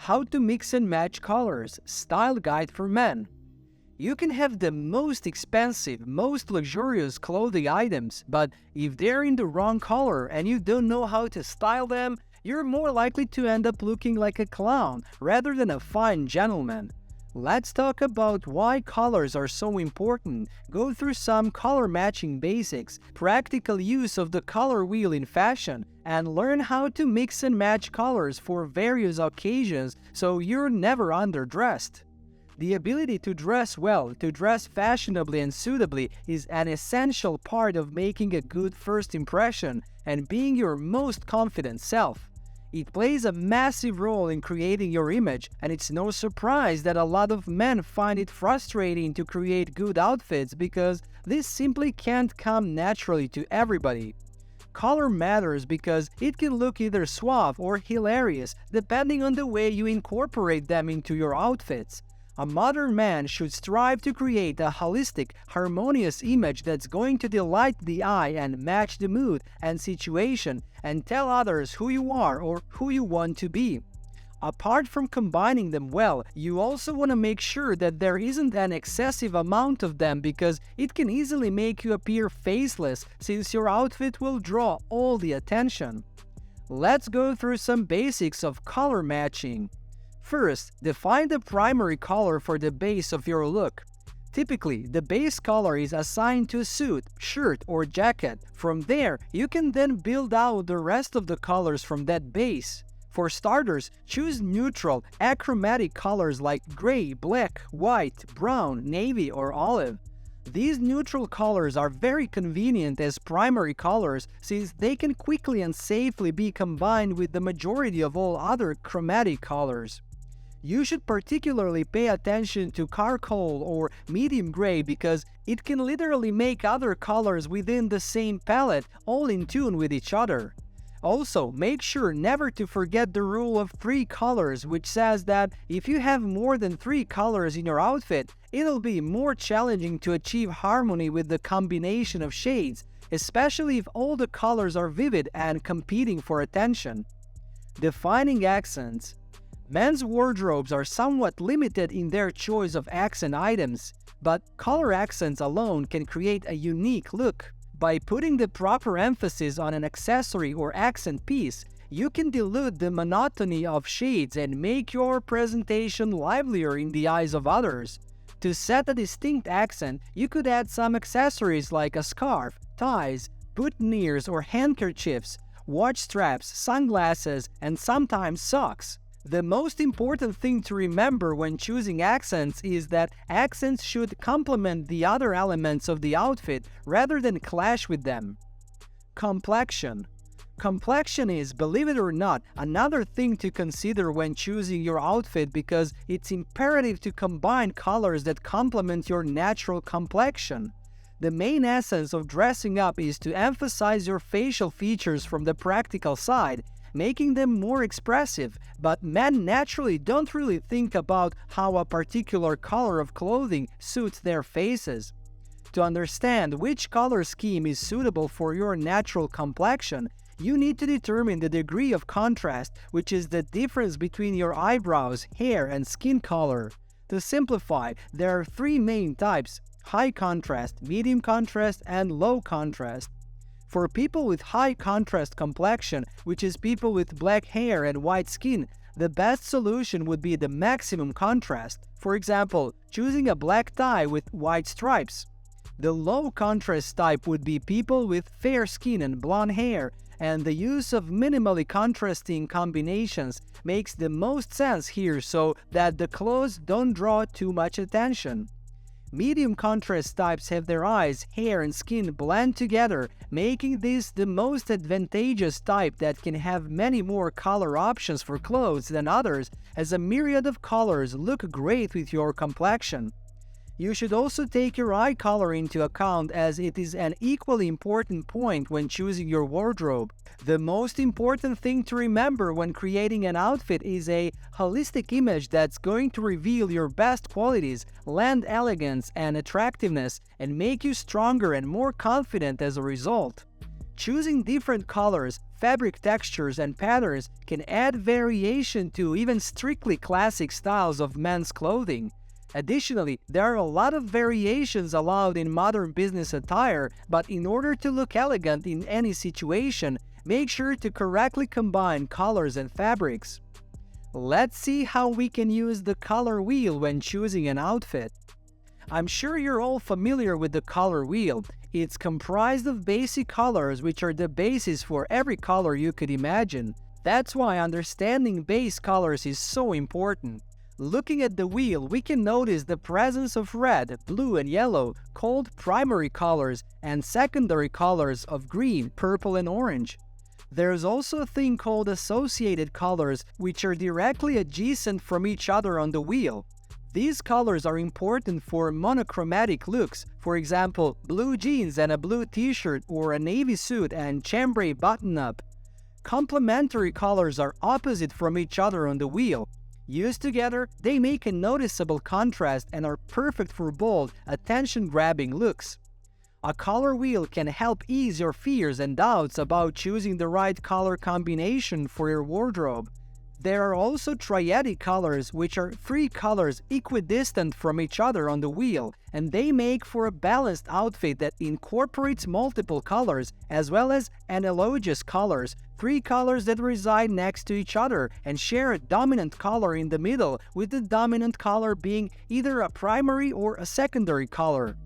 How to mix and match colors, style guide for men. You can have the most expensive, most luxurious clothing items, but if they're in the wrong color and you don't know how to style them, you're more likely to end up looking like a clown rather than a fine gentleman. Let's talk about why colors are so important, go through some color matching basics, practical use of the color wheel in fashion, and learn how to mix and match colors for various occasions so you're never underdressed. The ability to dress well, to dress fashionably and suitably is an essential part of making a good first impression and being your most confident self. It plays a massive role in creating your image, and it's no surprise that a lot of men find it frustrating to create good outfits because this simply can't come naturally to everybody. Color matters because it can look either suave or hilarious depending on the way you incorporate them into your outfits. A modern man should strive to create a holistic, harmonious image that's going to delight the eye and match the mood and situation and tell others who you are or who you want to be. Apart from combining them well, you also want to make sure that there isn't an excessive amount of them because it can easily make you appear faceless since your outfit will draw all the attention. Let's go through some basics of color matching. First, define the primary color for the base of your look. Typically, the base color is assigned to a suit, shirt, or jacket. From there, you can then build out the rest of the colors from that base. For starters, choose neutral, achromatic colors like gray, black, white, brown, navy, or olive. These neutral colors are very convenient as primary colors since they can quickly and safely be combined with the majority of all other chromatic colors. You should particularly pay attention to charcoal or medium gray because it can literally make other colors within the same palette all in tune with each other. Also, make sure never to forget the rule of 3 colors, which says that if you have more than 3 colors in your outfit, it'll be more challenging to achieve harmony with the combination of shades, especially if all the colors are vivid and competing for attention. Defining accents. Men's wardrobes are somewhat limited in their choice of accent items, but color accents alone can create a unique look. By putting the proper emphasis on an accessory or accent piece, you can dilute the monotony of shades and make your presentation livelier in the eyes of others. To set a distinct accent, you could add some accessories like a scarf, ties, boutonnieres or handkerchiefs, watch straps, sunglasses, and sometimes socks. The most important thing to remember when choosing accents is that accents should complement the other elements of the outfit rather than clash with them. Complexion. Complexion is, believe it or not, another thing to consider when choosing your outfit because it's imperative to combine colors that complement your natural complexion. The main essence of dressing up is to emphasize your facial features from the practical side, making them more expressive, but men naturally don't really think about how a particular color of clothing suits their faces. To understand which color scheme is suitable for your natural complexion, you need to determine the degree of contrast, which is the difference between your eyebrows, hair, and skin color. To simplify, there are 3 main types: high contrast, medium contrast, and low contrast. For people with high contrast complexion, which is people with black hair and white skin, the best solution would be the maximum contrast. For example, choosing a black tie with white stripes. The low contrast type would be people with fair skin and blonde hair, and the use of minimally contrasting combinations makes the most sense here so that the clothes don't draw too much attention. Medium contrast types have their eyes, hair, and skin blend together, making this the most advantageous type that can have many more color options for clothes than others, as a myriad of colors look great with your complexion. You should also take your eye color into account as it is an equally important point when choosing your wardrobe. The most important thing to remember when creating an outfit is a holistic image that's going to reveal your best qualities, lend elegance and attractiveness, and make you stronger and more confident as a result. Choosing different colors, fabric textures, and patterns can add variation to even strictly classic styles of men's clothing. Additionally, there are a lot of variations allowed in modern business attire, but in order to look elegant in any situation, make sure to correctly combine colors and fabrics. Let's see how we can use the color wheel when choosing an outfit. I'm sure you're all familiar with the color wheel. It's comprised of basic colors which are the basis for every color you could imagine. That's why understanding base colors is so important. Looking at the wheel, we can notice the presence of red, blue, and yellow, called primary colors, and secondary colors of green, purple, and orange. There's also a thing called associated colors, which are directly adjacent from each other on the wheel. These colors are important for monochromatic looks, for example, blue jeans and a blue t-shirt or a navy suit and chambray button-up. Complementary colors are opposite from each other on the wheel. Used together, they make a noticeable contrast and are perfect for bold, attention-grabbing looks. A color wheel can help ease your fears and doubts about choosing the right color combination for your wardrobe. There are also triadic colors, which are 3 colors equidistant from each other on the wheel, and they make for a balanced outfit that incorporates multiple colors, as well as analogous colors, 3 colors that reside next to each other and share a dominant color in the middle, with the dominant color being either a primary or a secondary color.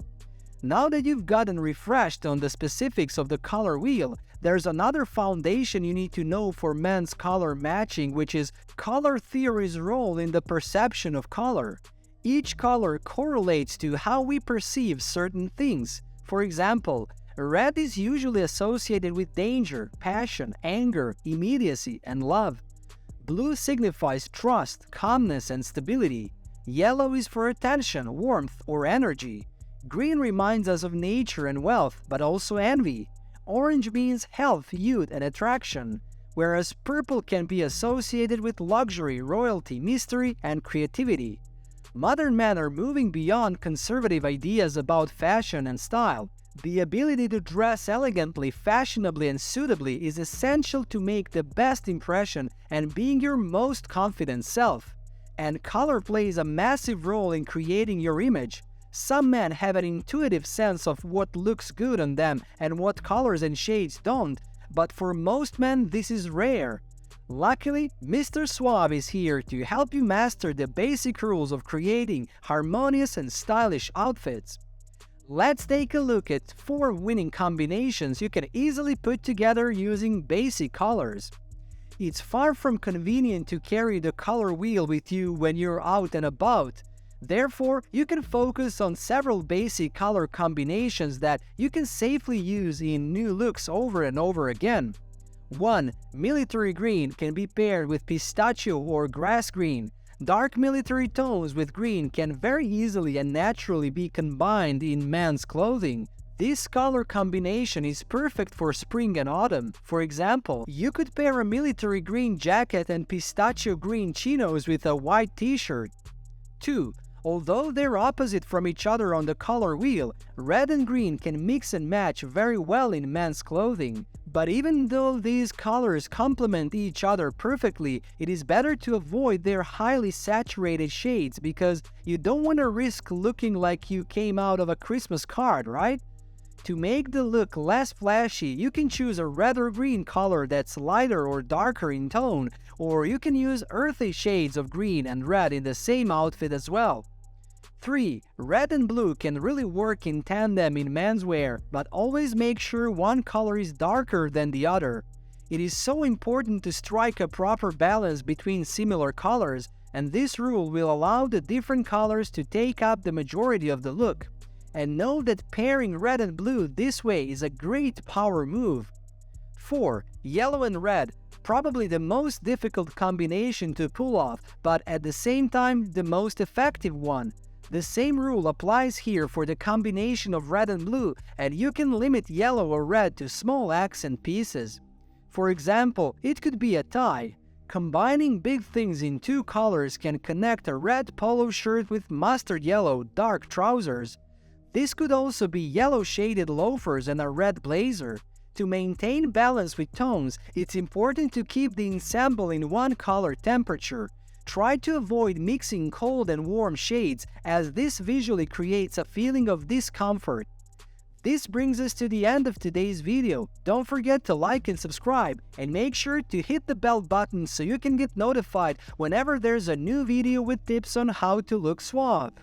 Now that you've gotten refreshed on the specifics of the color wheel, there's another foundation you need to know for men's color matching, which is color theory's role in the perception of color. Each color correlates to how we perceive certain things. For example, red is usually associated with danger, passion, anger, immediacy, and love. Blue signifies trust, calmness, and stability. Yellow is for attention, warmth, or energy. Green reminds us of nature and wealth, but also envy. Orange means health, youth, and attraction, whereas purple can be associated with luxury, royalty, mystery, and creativity. Modern men are moving beyond conservative ideas about fashion and style. The ability to dress elegantly, fashionably, and suitably is essential to make the best impression and being your most confident self. And color plays a massive role in creating your image. Some men have an intuitive sense of what looks good on them and what colors and shades don't, but for most men this is rare. Luckily, Mr. Suave is here to help you master the basic rules of creating harmonious and stylish outfits. Let's take a look at 4 winning combinations you can easily put together using basic colors. It's far from convenient to carry the color wheel with you when you're out and about. Therefore, you can focus on several basic color combinations that you can safely use in new looks over and over again. 1. Military green can be paired with pistachio or grass green. Dark military tones with green can very easily and naturally be combined in men's clothing. This color combination is perfect for spring and autumn. For example, you could pair a military green jacket and pistachio green chinos with a white t-shirt. 2. Although they're opposite from each other on the color wheel, red and green can mix and match very well in men's clothing. But even though these colors complement each other perfectly, it is better to avoid their highly saturated shades because you don't want to risk looking like you came out of a Christmas card, right? To make the look less flashy, you can choose a red or green color that's lighter or darker in tone, or you can use earthy shades of green and red in the same outfit as well. 3. Red and blue can really work in tandem in menswear, but always make sure one color is darker than the other. It is so important to strike a proper balance between similar colors, and this rule will allow the different colors to take up the majority of the look. And know that pairing red and blue this way is a great power move. 4. Yellow and red. Probably the most difficult combination to pull off, but at the same time the most effective one. The same rule applies here for the combination of red and blue, and you can limit yellow or red to small accent pieces. For example, it could be a tie. Combining big things in 2 colors can connect a red polo shirt with mustard yellow dark trousers. This could also be yellow shaded loafers and a red blazer. To maintain balance with tones, it's important to keep the ensemble in one color temperature. Try to avoid mixing cold and warm shades, as this visually creates a feeling of discomfort. This brings us to the end of today's video. Don't forget to like and subscribe, and make sure to hit the bell button so you can get notified whenever there's a new video with tips on how to look suave.